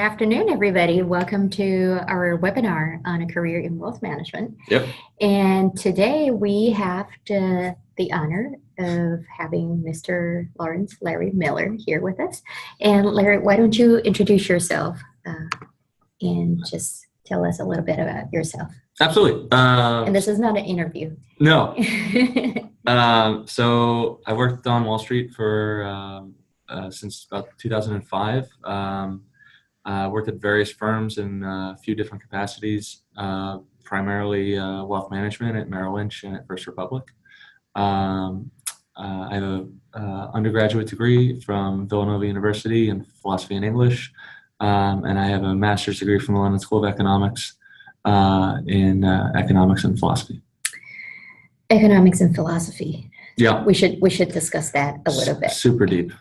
afternoon, everybody. Welcome to our webinar on a career in wealth management. Yep. And today we have the honor of having Mr. Larry Miller here with us. And Larry, why don't you introduce yourself and just tell us a little bit about yourself. Absolutely. And this is not an interview. No. So I worked on Wall Street for since about 2005. Worked at various firms in a few different capacities, primarily wealth management at Merrill Lynch and at First Republic. I have an undergraduate degree from Villanova University in philosophy and English, and I have a master's degree from the London School of Economics in economics and philosophy. Economics and philosophy. Yeah. We should discuss that a little bit. Super deep.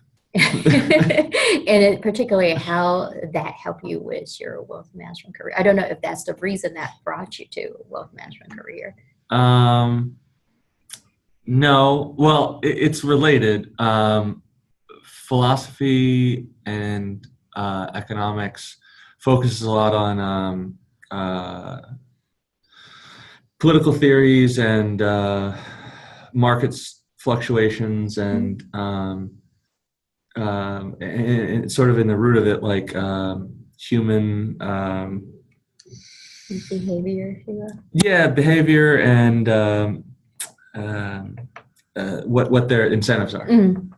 And particularly how that helped you with your wealth management career. I don't know if that's the reason that brought you to a wealth management career. No, well, it's related. Philosophy and economics focuses a lot on political theories and markets fluctuations and sort of in the root of it, like human behavior. Yeah, behavior and what their incentives are. Mm.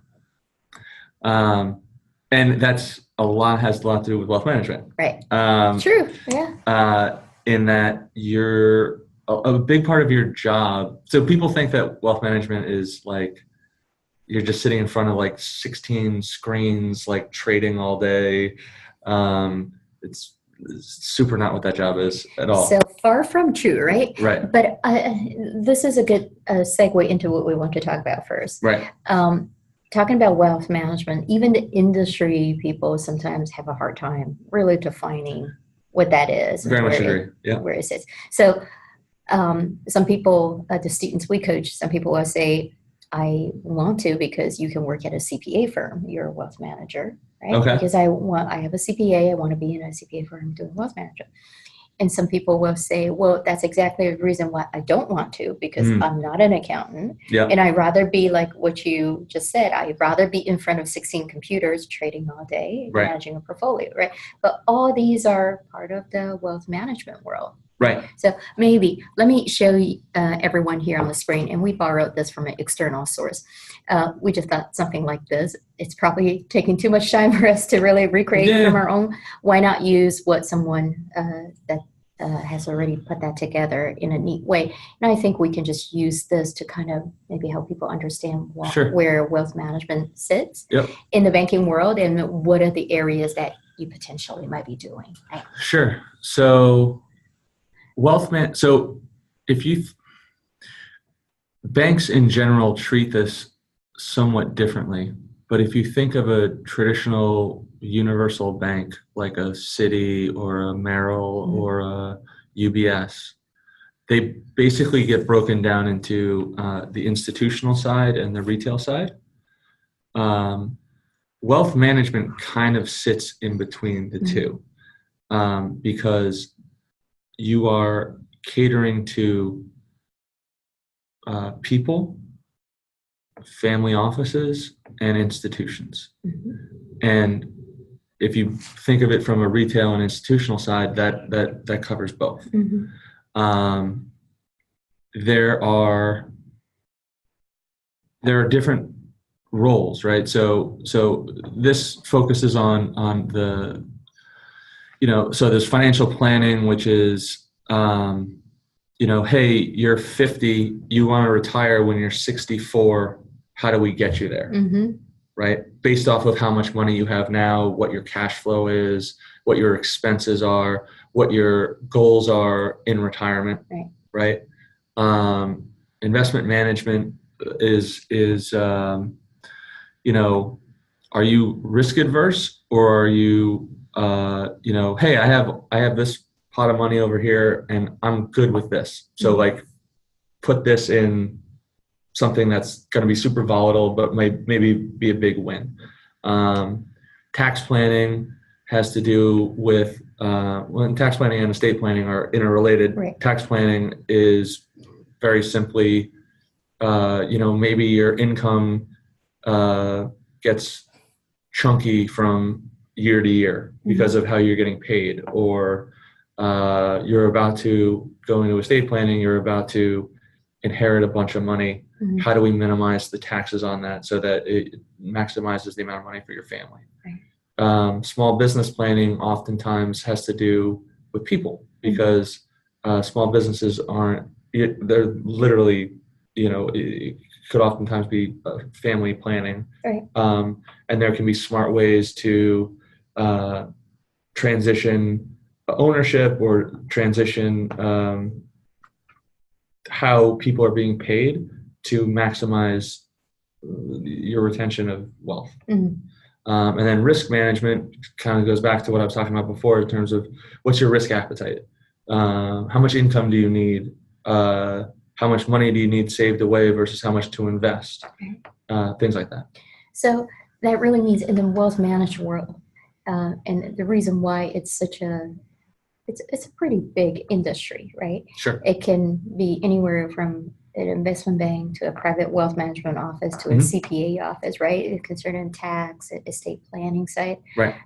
And has a lot to do with wealth management. Right. True. Yeah. In that you're a big part of your job. So people think that wealth management is like you're just sitting in front of like 16 screens, like trading all day. It's super not what that job is at all. So far from true, right? Right. But this is a good segue into what we want to talk about first. Right. Talking about wealth management, even the industry people sometimes have a hard time really defining what that is. Very much agree. Yeah. Where it sits. So some people, the students we coach, some people will say, I want to because you can work at a CPA firm. You're a wealth manager, right? Okay. Because I have a CPA. I want to be in a CPA firm doing wealth management. And some people will say, well, that's exactly the reason why I don't want to, because I'm not an accountant. Yeah. And I'd rather be like what you just said. I'd rather be in front of 16 computers trading all day, right, managing a portfolio, right? But all these are part of the wealth management world. Right. So maybe let me show you, everyone here on the screen, and we borrowed this from an external source. We just thought something like this. It's probably taking too much time for us to really recreate from our own. Why not use what someone that has already put that together in a neat way? And I think we can just use this to kind of maybe help people understand where wealth management sits in the banking world and what are the areas that you potentially might be doing. Right? Sure. So banks in general treat this somewhat differently, but if you think of a traditional universal bank like a Citi or a Merrill or a UBS, they basically get broken down into the institutional side and the retail side. Wealth management kind of sits in between the two because you are catering to people, family offices, and institutions. And if you think of it from a retail and institutional side, that covers both. There are different roles, right? So this focuses on the so there's financial planning, which is, hey, you're 50, you want to retire when you're 64. How do we get you there? Right? Based off of how much money you have now, what your cash flow is, what your expenses are, what your goals are in retirement. Right? Investment management is are you risk adverse or are you hey, I have this pot of money over here and I'm good with this. So like put this in something that's going to be super volatile, but maybe be a big win. Tax planning, has to do with when tax planning and estate planning are interrelated. Right. Tax planning is very simply, maybe your income gets chunky from year to year because of how you're getting paid, or you're about to go into estate planning, you're about to inherit a bunch of money. How do we minimize the taxes on that so that it maximizes the amount of money for your family? Right. Small business planning oftentimes has to do with people, because small businesses they're literally, it could oftentimes be family planning. Right. And there can be smart ways to transition ownership or transition how people are being paid to maximize your retention of wealth. And then risk management kind of goes back to what I was talking about before in terms of what's your risk appetite? How much income do you need? How much money do you need saved away versus how much to invest? Things like that. So that really means in the wealth management world, and the reason why it's it's a pretty big industry, right? Sure. It can be anywhere from an investment bank to a private wealth management office to a CPA office, right? It's concerned in tax, estate planning side. Right.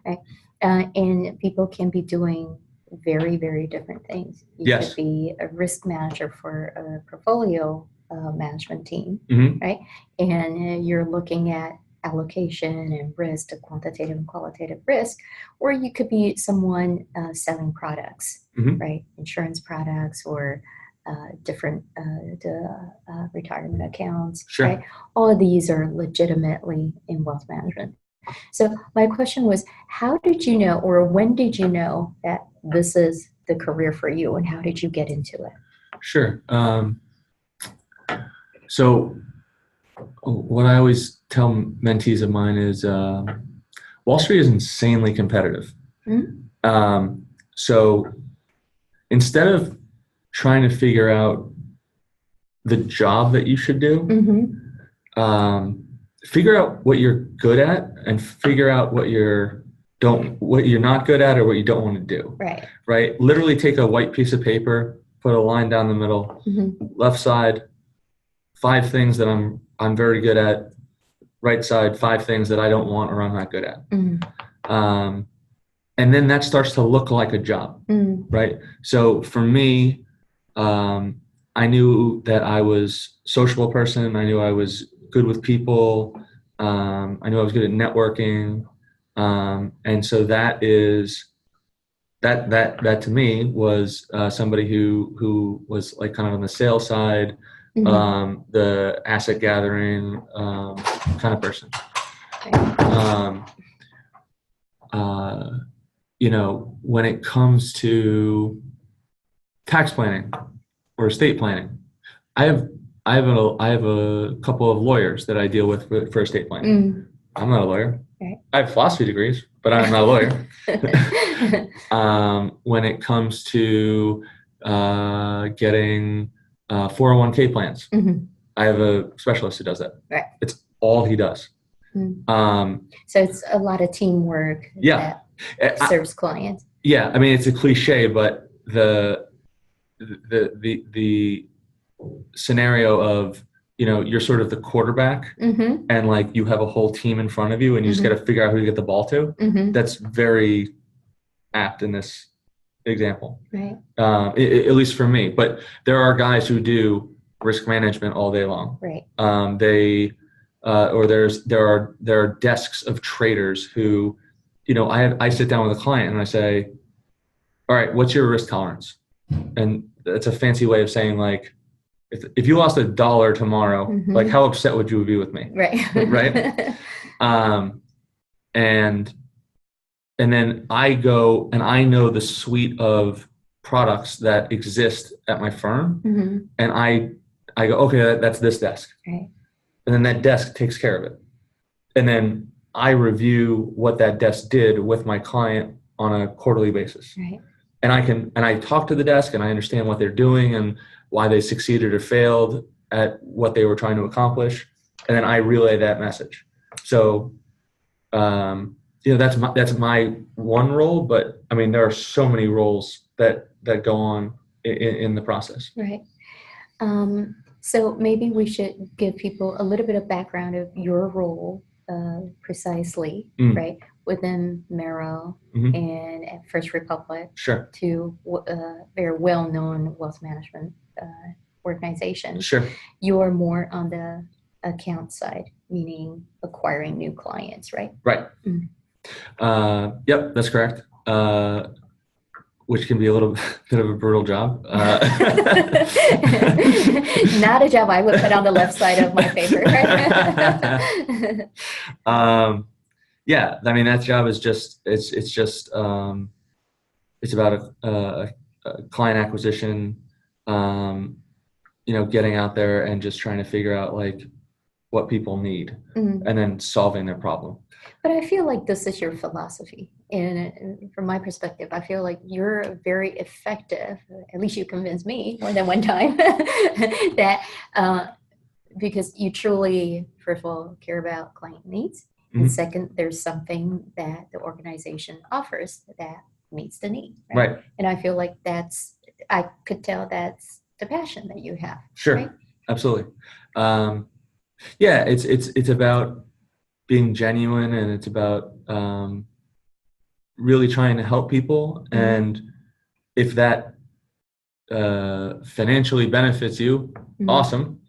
And people can be doing very, very different things. You could be a risk manager for a portfolio management team, right? And you're looking at allocation and risk, to quantitative and qualitative risk, or you could be someone selling products, right? Insurance products or different retirement accounts, right? All of these are legitimately in wealth management. So my question was, how did you know, or when did you know that this is the career for you, and how did you get into it? Sure. So what I always tell mentees of mine is Wall Street is insanely competitive. So instead of trying to figure out the job that you should do, figure out what you're good at and figure out what you're not good at or what you don't want to do. Right. Literally take a white piece of paper, put a line down the middle, left side, 5 things that I'm very good at, right side, 5 things that I don't want or I'm not good at. And then that starts to look like a job, right? So for me, I knew that I was a sociable person. I knew I was good with people. I knew I was good at networking. And so that to me was somebody who was like kind of on the sales side, the asset gathering kind of person. When it comes to tax planning or estate planning, I have a couple of lawyers that I deal with for estate planning. I'm not a lawyer. I have philosophy degrees, but I'm not a lawyer. When it comes to getting 401k plans, I have a specialist who does that. It's all he does. So it's a lot of teamwork that serves clients. Yeah, I mean, it's a cliche, but the scenario of, you're sort of the quarterback and like you have a whole team in front of you and you just got to figure out who to get the ball to. That's very apt in this example, right? At least for me. But there are guys who do risk management all day long. Right. There are desks of traders who, I sit down with a client and I say, all right, what's your risk tolerance? And that's a fancy way of saying, like, if you lost $1 tomorrow, like, how upset would you be with me? Right. Right. And then I go and I know the suite of products that exist at my firm, and I go, okay, that's this desk. Right. And then that desk takes care of it. And then I review what that desk did with my client on a quarterly basis. Right. And I talk to the desk and I understand what they're doing and why they succeeded or failed at what they were trying to accomplish. And then I relay that message. So, that's my one role, but I mean, there are so many roles that go on in the process. Right. So maybe we should give people a little bit of background of your role precisely, right, within Merrill and at First Republic, Sure. to very well-known wealth management organization. Sure. You're more on the account side, meaning acquiring new clients, right? Right. Yep, that's correct. Which can be a little bit of a brutal job. Not a job I would put on the left side of my paper. Yeah, I mean, that job is just, it's about a client acquisition, getting out there and just trying to figure out like what people need and then solving their problem. But I feel like this is your philosophy. And from my perspective, I feel like you're very effective, at least you convinced me more than one time, that because you truly, first of all, care about client needs. And second, there's something that the organization offers that meets the need. Right. And I feel like I could tell that's the passion that you have. Sure. Right? Absolutely. Yeah, it's about being genuine, and it's about really trying to help people. And if that financially benefits you, awesome.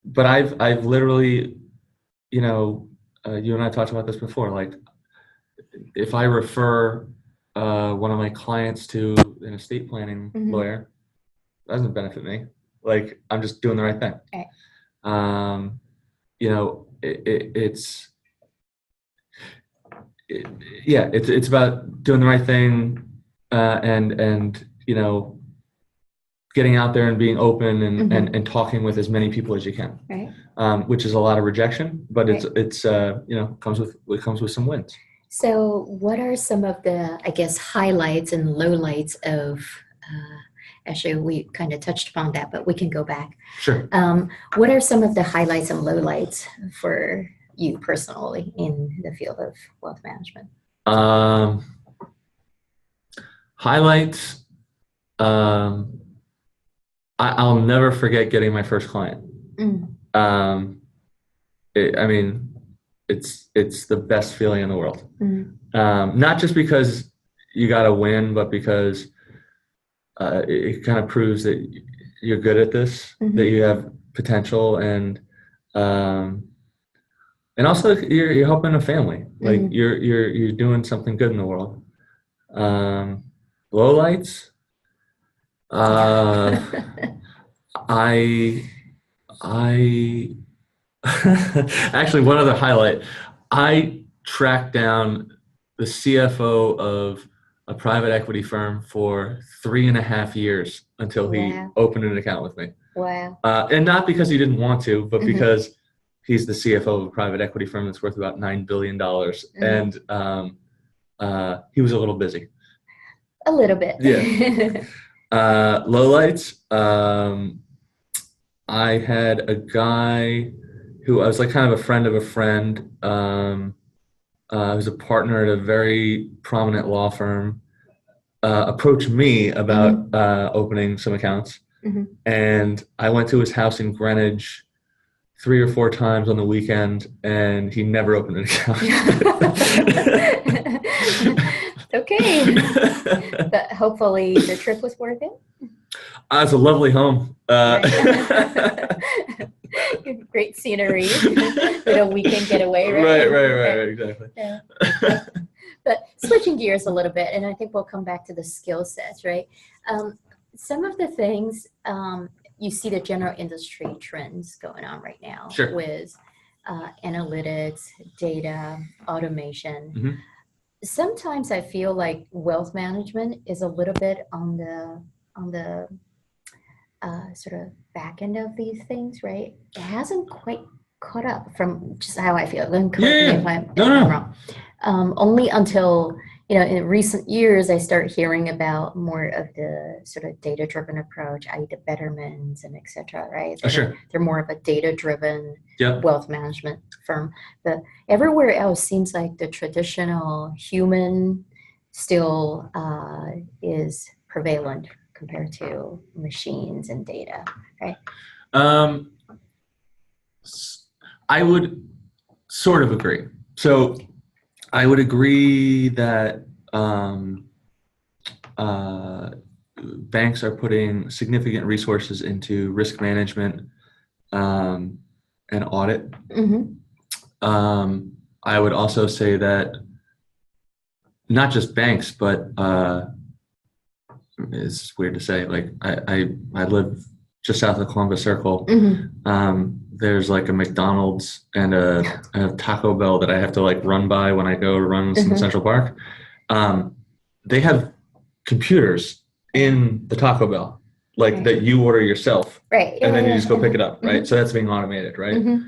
But I've literally, you and I talked about this before, like if I refer one of my clients to an estate planning lawyer, that doesn't benefit me. Like, I'm just doing the right thing. Okay. It's about doing the right thing, and getting out there and being open and talking with as many people as you can. Right. Which is a lot of rejection, but it's comes with some wins. So what are some of the, I guess, highlights and lowlights of, actually we kind of touched upon that, but we can go back. Sure. What are some of the highlights and lowlights for you personally in the field of wealth management? Highlights. I'll never forget getting my first client. It's the best feeling in the world. Not just because you got to win, but because it kind of proves that you're good at this, that you have potential, and also you're helping a family. Like you're doing something good in the world. Lowlights. I actually, one other highlight, I tracked down the CFO of a private equity firm for 3.5 years until he opened an account with me. Wow. And not because he didn't want to, but because he's the CFO of a private equity firm that's worth about $9 billion. And he was a little busy. A little bit. Yeah. Lowlights. I had a guy who I was like kind of a friend of a friend. Who's a partner at a very prominent law firm, approached me about opening some accounts. And I went to his house in Greenwich 3 or 4 times on the weekend, and he never opened an account. Okay. But hopefully the trip was worth it. It's a lovely home. Great scenery. A weekend getaway, right? Right, exactly. Yeah. But switching gears a little bit, and I think we'll come back to the skill sets, right? Some of the things, you see the general industry trends going on right now with analytics, data, automation. Sometimes I feel like wealth management is a little bit on the sort of back end of these things, right? It hasn't quite caught up, from just how I feel. Then correct me if I'm wrong. Only until in recent years, I start hearing about more of the sort of data-driven approach, i.e. the Bettermans and et cetera, right? Sure. They're more of a data-driven Yep. wealth management firm. But everywhere else seems like the traditional human still is prevalent compared to machines and data, right? I would sort of agree. So I would agree that banks are putting significant resources into risk management and audit. Mm-hmm. I would also say that not just banks, but it's weird to say, like I live just south of Columbus Circle. Mm-hmm. There's like a McDonald's and a Taco Bell that I have to like run by when I go to run some Central Park. They have computers in the Taco Bell, like that you order yourself, right? And then you just go pick it up, right? Mm-hmm. So that's being automated, right? Mm-hmm.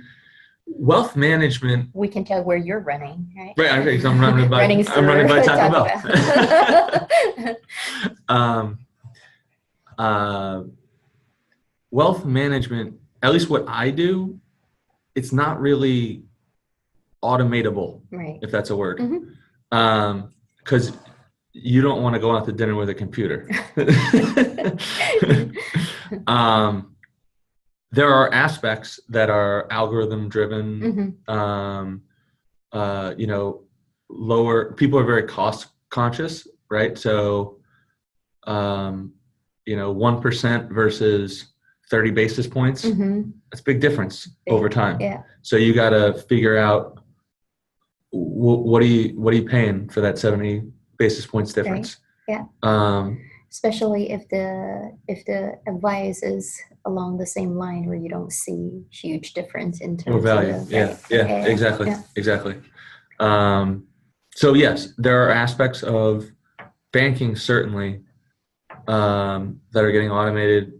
Wealth management. We can tell where you're running, right? Right. Okay, so I'm running by Taco Bell. Wealth management, at least what I do, it's not really automatable, right? If that's a word. Mm-hmm. Because you don't want to go out to dinner with a computer. There are aspects that are algorithm driven. Mm-hmm. Lower, people are very cost conscious, right? So 1% versus 30 basis points, mm-hmm. That's a big difference over time. Yeah. So you got to figure out what are you paying for that 70 basis points difference. Right. Yeah. Especially if the advice is along the same line where you don't see huge difference in terms of value. Right? Yeah, exactly. So yes, there are aspects of banking certainly that are getting automated.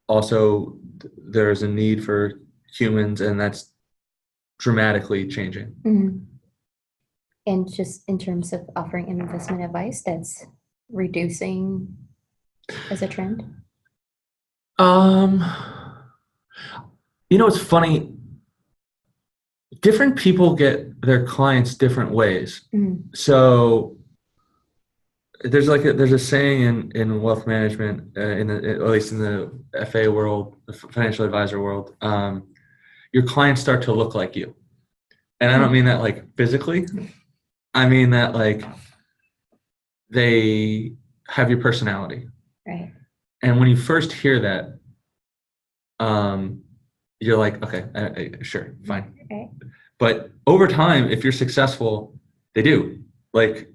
Also, there's a need for humans, and that's dramatically changing. Mm-hmm. And just in terms of offering an investment advice, that's reducing as a trend? It's funny. Different people get their clients different ways. Mm-hmm. So there's a saying in wealth management, at least in the FA world, the financial advisor world, your clients start to look like you. And I don't mean that like physically. I mean that like they have your personality. Right. And when you first hear that, you're like, okay, sure, fine. Right. But over time, if you're successful, they do. Like,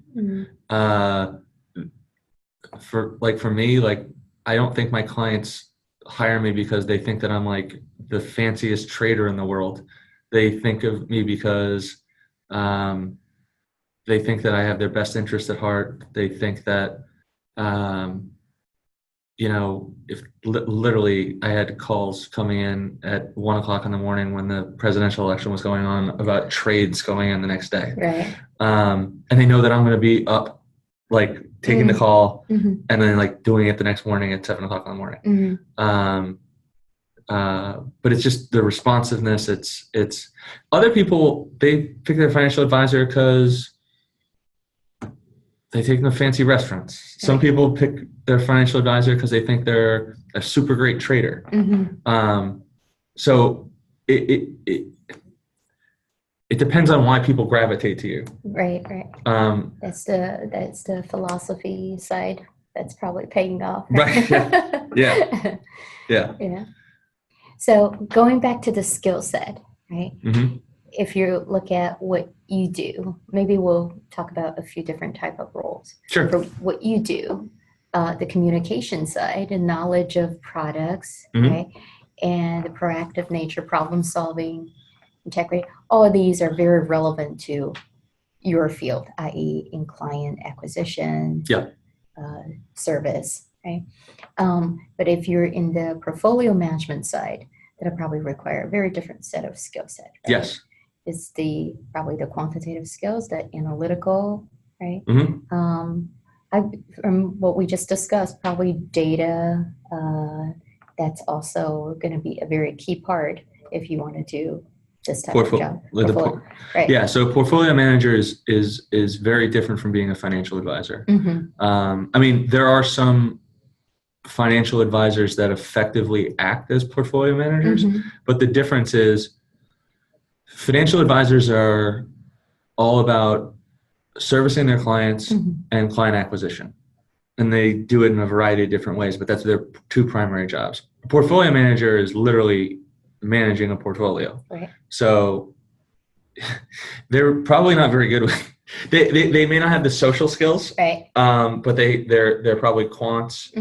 for me, like, I don't think my clients hire me because they think that I'm like the fanciest trader in the world. They think of me because they think that I have their best interest at heart. They think that, if literally I had calls coming in at 1:00 in the morning when the presidential election was going on about trades going in the next day. Right. And they know that I'm going to be up, like taking the call and then like doing it the next morning at 7:00 in the morning. But it's just the responsiveness. It's other people, they pick their financial advisor because they take them to fancy restaurants. Some people pick their financial advisor because they think they're a super great trader. So it depends on why people gravitate to you. Right. That's the philosophy side that's probably paying off. Right. Yeah. So going back to the skill set, right? Mm-hmm. If you look at what you do, maybe we'll talk about a few different type of roles. Sure. For what you do, the communication side and knowledge of products, right? And the proactive nature, problem solving, integrity, all of these are very relevant to your field, i.e. in client acquisition, service, right? But if you're in the portfolio management side, that'll probably require a very different set of skill set. Right? Yes. It's probably the quantitative skills, the analytical, right? Mm-hmm. From what we just discussed, probably data, that's also going to be a very key part if you want to do this type of job. Right. Yeah. So portfolio manager is very different from being a financial advisor. I mean, there are some financial advisors that effectively act as portfolio managers, but the difference is financial advisors are all about servicing their clients and client acquisition. And they do it in a variety of different ways, but that's their two primary jobs. A portfolio manager is literally managing a portfolio. Right. So they're probably not very good with they may not have the social skills, right? But they're probably quants,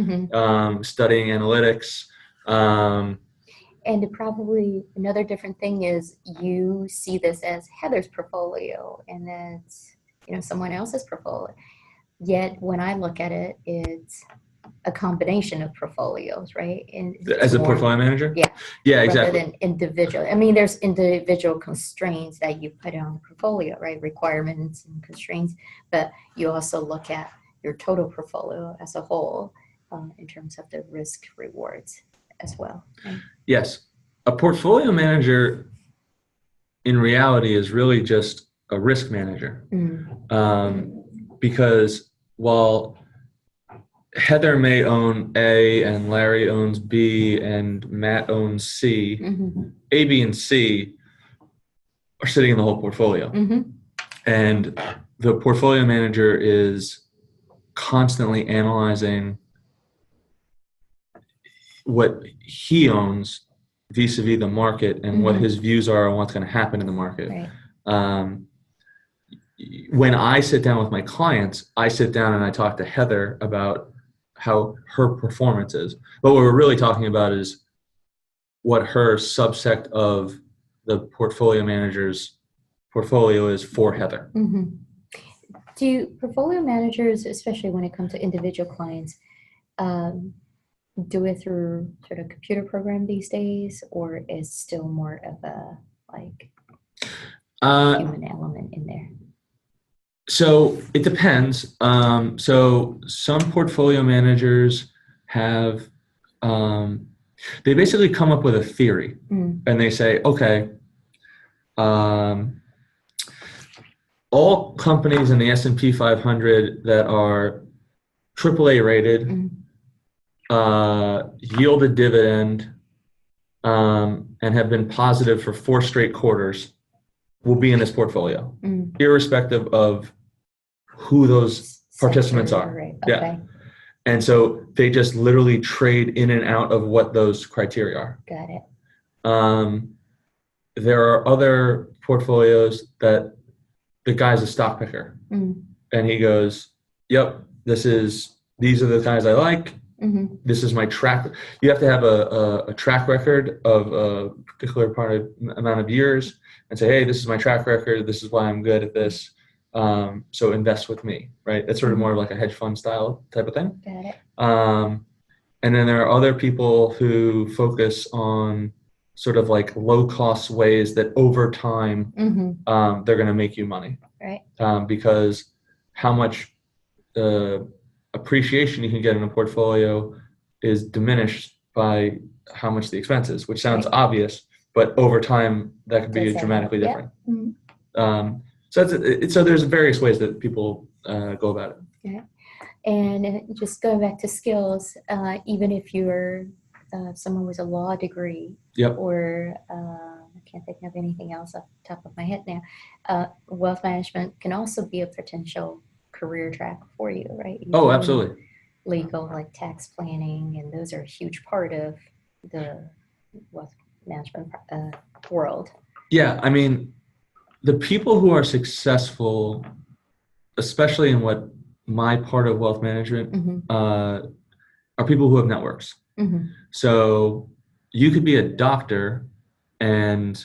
studying analytics. And probably another different thing is you see this as Heather's portfolio, and that's someone else's portfolio. Yet when I look at it, it's a combination of portfolios, right? And as a portfolio manager? Yeah, exactly. Rather than individual. I mean, there's individual constraints that you put on the portfolio, right? Requirements and constraints, but you also look at your total portfolio as a whole in terms of the risk rewards as well. Right? Yes. A portfolio manager in reality is really just a risk manager. Because while Heather may own A and Larry owns B and Matt owns C, A, B, and C are sitting in the whole portfolio. And the portfolio manager is constantly analyzing what he owns vis-a-vis the market and what his views are on what's going to happen in the market. Right. When I sit down with my clients, I sit down and I talk to Heather about how her performance is. But what we're really talking about is what her subsect of the portfolio manager's portfolio is for Heather. Do portfolio managers, especially when it comes to individual clients, do it through sort of computer program these days, or is still more of a human element in there? So it depends. So some portfolio managers have, they basically come up with a theory and they say, okay, all companies in the S&P 500 that are AAA rated, yield a dividend, and have been positive for 4 straight quarters will be in this portfolio, irrespective of who those participants are. Right. Okay. Yeah. And so they just literally trade in and out of what those criteria are. Got it. There are other portfolios that the guy's a stock picker. And he goes, yep, these are the guys I like. This is my track. You have to have a track record of a particular amount of years and say, hey, this is my track record. This is why I'm good at this. So invest with me, right? That's sort of more like a hedge fund style type of thing. Got it. And then there are other people who focus on sort of like low cost ways that over time, they're going to make you money. Right. Because how much appreciation you can get in a portfolio is diminished by how much the expense is, which sounds obvious, but over time that could be dramatically different. So there's various ways that people go about it. Yeah. And just going back to skills, even if you're someone with a law degree, or I can't think of anything else off the top of my head now, wealth management can also be a potential career track for you, right? Absolutely. Legal, like tax planning, and those are a huge part of the wealth management world. Yeah, I mean, the people who are successful, especially in what my part of wealth management, are people who have networks. So you could be a doctor and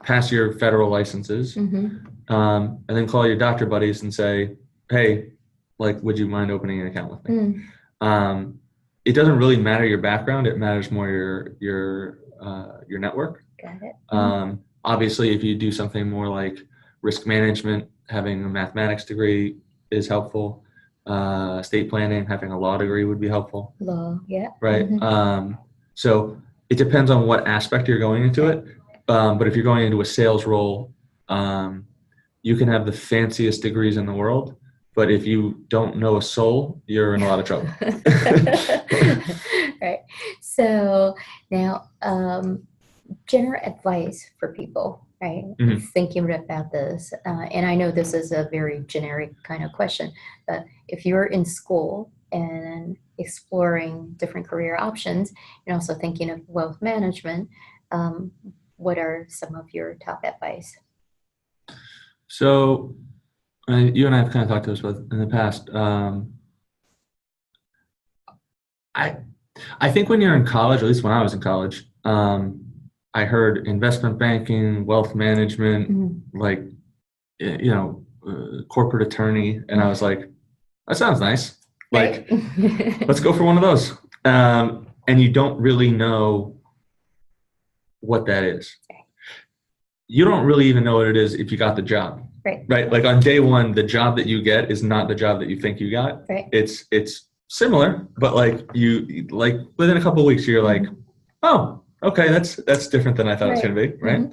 pass your federal licenses, and then call your doctor buddies and say, hey, like, would you mind opening an account with me? It doesn't really matter your background. It matters more your network. Got it. Obviously, if you do something more like risk management, having a mathematics degree is helpful. Estate planning, having a law degree would be helpful. Law, yeah. Right. So it depends on what aspect you're going into it. But if you're going into a sales role, you can have the fanciest degrees in the world, but if you don't know a soul, you're in a lot of trouble. Right. So now, general advice for people, right? Thinking about this, and I know this is a very generic kind of question, but if you're in school and exploring different career options and also thinking of wealth management, what are some of your top advice? So you and I have kind of talked about this in the past. I think when you're in college, at least when I was in college, I heard investment banking, wealth management, like, corporate attorney. And I was like, that sounds nice. Like, right. Let's go for one of those. And you don't really know what that is. You don't really even know what it is if you got the job. Right. Like on day one, the job that you get is not the job that you think you got. Right. It's similar, but like within a couple of weeks, you're like, oh, okay, that's different than I thought it was going to be. Right.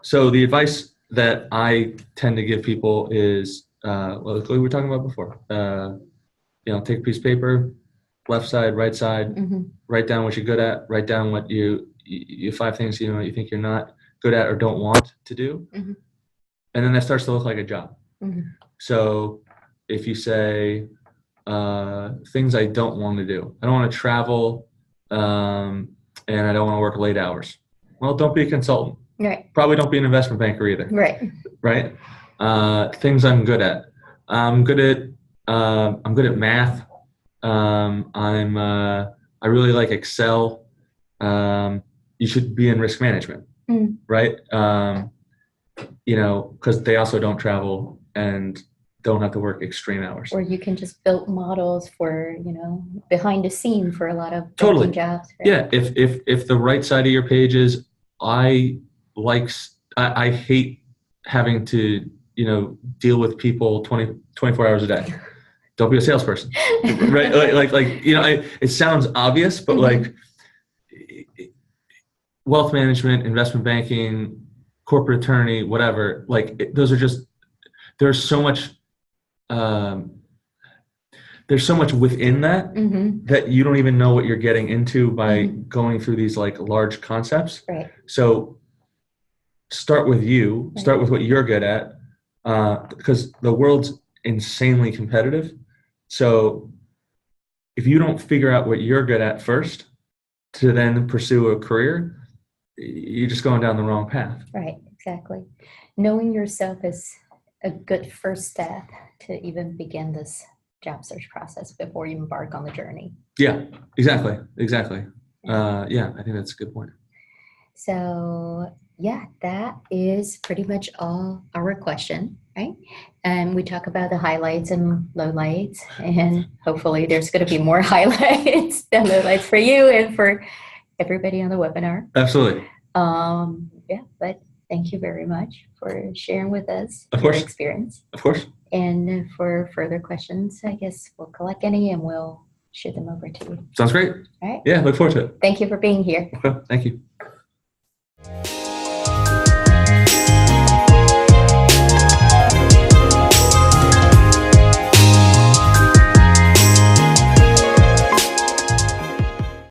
So the advice that I tend to give people is, like we were talking about before, take a piece of paper, left side, right side, write down what you're good at, write down what you 5 things you think you're not good at or don't want to do, and then that starts to look like a job. So if you say things I don't want to do, I don't want to travel, and I don't want to work late hours. Well, don't be a consultant. Right. Probably don't be an investment banker either. Right. Right. Things I'm good at. I'm good at math. I really like Excel. You should be in risk management, right? Because they also don't travel and don't have to work extreme hours. Or you can just build models for, behind the scene for a lot of totally jobs. Right? Yeah. If the right side of your page is, I hate having to, deal with people 24 hours a day. Don't be a salesperson, right? It sounds obvious, but like wealth management, investment banking, corporate attorney, whatever, those are just, there's so much within that that you don't even know what you're getting into by going through these like large concepts. Right. So start with you, start with what you're good at, because the world's insanely competitive. So if you don't figure out what you're good at first to then pursue a career, you're just going down the wrong path. Right, exactly. Knowing yourself is a good first step to even begin this job search process before you embark on the journey. Yeah, exactly. Yeah, I think that's a good point. So yeah, that is pretty much all our question, right? And we talk about the highlights and lowlights, and hopefully there's going to be more highlights than lowlights for you and for everybody on the webinar. Absolutely. Yeah, but thank you very much for sharing with us your experience. Of course. And for further questions, I guess we'll collect any and we'll shoot them over to you. Sounds great. All right. Yeah, look forward to it. Thank you for being here. Okay, thank you.